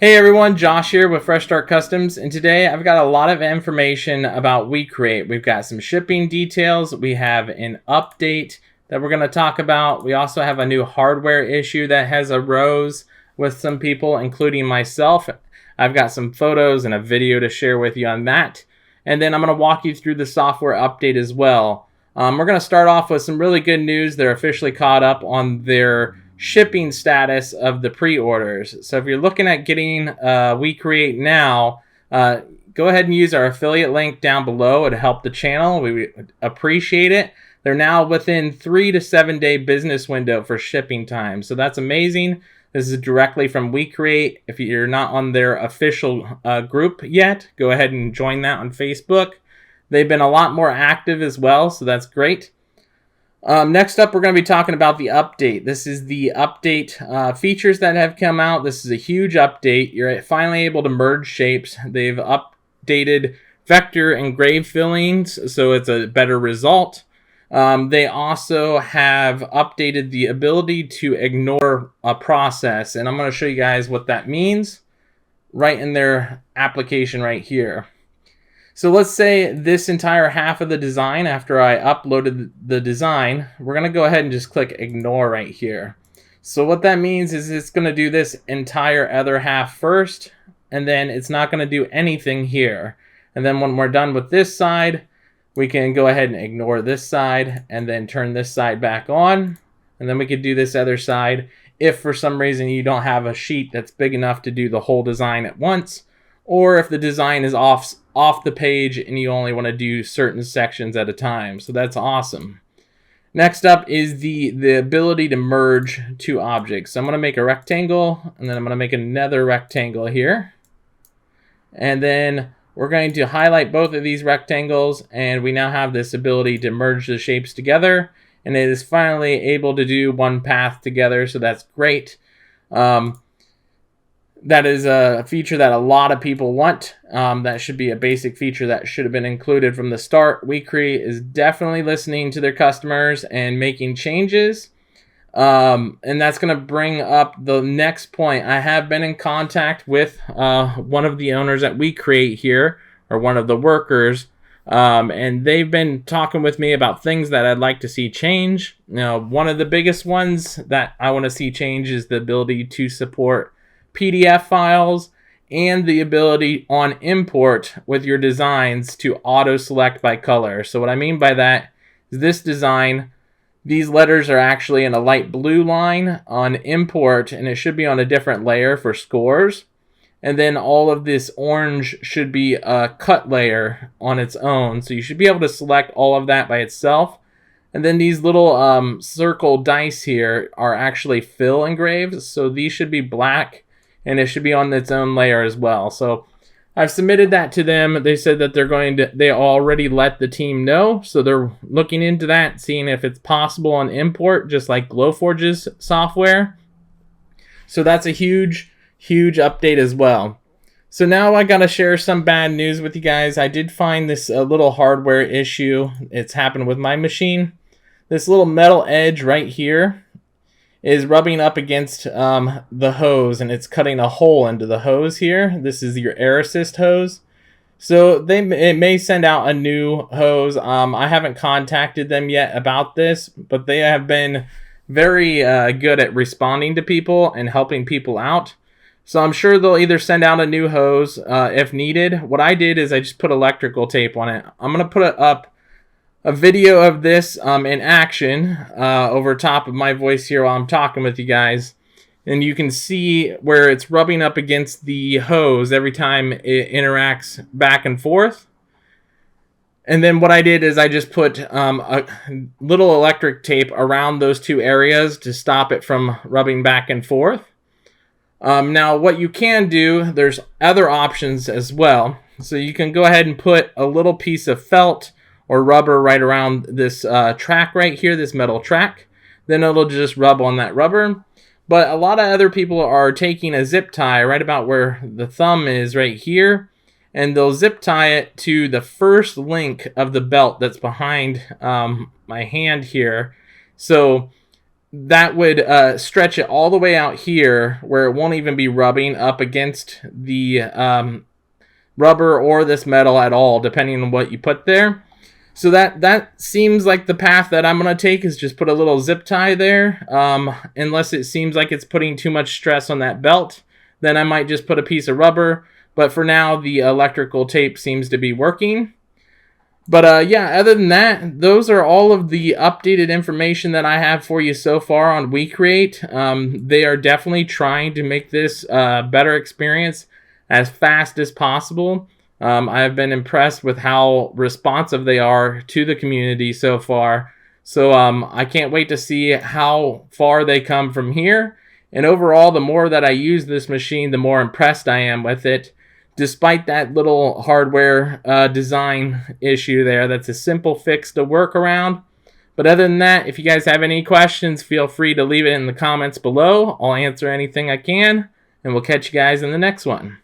Hey everyone, Josh here with Fresh Start Customs, and today I've got a lot of information about WeCreat. We've got some shipping details, we have an update that we're going to talk about. We also have a new hardware issue that has arose with some people, including myself. I've got some photos and a video to share with you on that. And then I'm going to walk you through the software update as well. We're going to start off with some really good news. They're officially caught up on their shipping status of the pre-orders. So if you're looking at getting WeCreat now, go ahead and use our affiliate link down below. It'll help the channel. We would appreciate it. They're now within 3 to 7 day business window for shipping time. So that's amazing. This is directly from WeCreat. If you're not on their official group yet, go ahead and join that on Facebook. They've been a lot more active as well, so that's great. Next up, we're going to be talking about the update. This is the update features that have come out. This is a huge update. You're finally able to merge shapes. They've updated vector and grave fillings, so it's a better result. They also have updated the ability to ignore a process, and I'm going to show you guys what that means right in their application right here. So let's say this entire half of the design, after I uploaded the design, we're going to go ahead and just click ignore right here. So what that means is it's going to do this entire other half first, and then it's not going to do anything here. And then when we're done with this side, we can go ahead and ignore this side and then turn this side back on. And then we could do this other side if for some reason you don't have a sheet that's big enough to do the whole design at once, or if the design is off the page and you only want to do certain sections at a time. So that's awesome. Next up is the ability to merge two objects. So I'm going to make a rectangle, and then I'm going to make another rectangle here. And then we're going to highlight both of these rectangles, and we now have this ability to merge the shapes together, and it is finally able to do one path together, so that's great. That is a feature that a lot of people want. That should be a basic feature that should have been included from the start. WeCreat is definitely listening to their customers and making changes. And that's going to bring up the next point. I have been in contact with one of the owners at WeCreat here, or one of the workers, and they've been talking with me about things that I'd like to see change. Now, one of the biggest ones that I want to see change is the ability to support PDF files and the ability on import with your designs to auto select by color. So what I mean by that is this design, these letters are actually in a light blue line on import, and it should be on a different layer for scores. And then all of this orange should be a cut layer on its own. So you should be able to select all of that by itself. And then these little circle dice here are actually fill engraved. So these should be black, and it should be on its own layer as well. So I've submitted that to them. They said that they already let the team know. So they're looking into that, seeing if it's possible on import, just like Glowforge's software. So that's a huge, huge update as well. So now I got to share some bad news with you guys. I did find this little hardware issue. It's happened with my machine. This little metal edge right here is rubbing up against the hose, and it's cutting a hole into the hose here. This is your air assist hose. So it may send out a new hose. I haven't contacted them yet about this, but they have been very good at responding to people and helping people out. So I'm sure they'll either send out a new hose if needed. What I did is I just put electrical tape on it. I'm going to put up a video of this in action over top of my voice here while I'm talking with you guys. And you can see where it's rubbing up against the hose every time it interacts back and forth. And then what I did is I just put a little electric tape around those two areas to stop it from rubbing back and forth. Now what you can do, there's other options as well. So you can go ahead and put a little piece of felt or rubber right around this track right here, this metal track. Then it'll just rub on that rubber. But a lot of other people are taking a zip tie right about where the thumb is right here, and they'll zip tie it to the first link of the belt that's behind my hand here. So that would stretch it all the way out here where it won't even be rubbing up against the rubber or this metal at all, depending on what you put there. So that seems like the path that I'm going to take, is just put a little zip tie there. Unless it seems like it's putting too much stress on that belt, then I might just put a piece of rubber. But for now, the electrical tape seems to be working. But yeah, other than that, those are all of the updated information that I have for you so far on WeCreat. They are definitely trying to make this a better experience as fast as possible. I've been impressed with how responsive they are to the community so far. So I can't wait to see how far they come from here. And overall, the more that I use this machine, the more impressed I am with it. Despite that little hardware design issue there, that's a simple fix to work around. But other than that, if you guys have any questions, feel free to leave it in the comments below. I'll answer anything I can, and we'll catch you guys in the next one.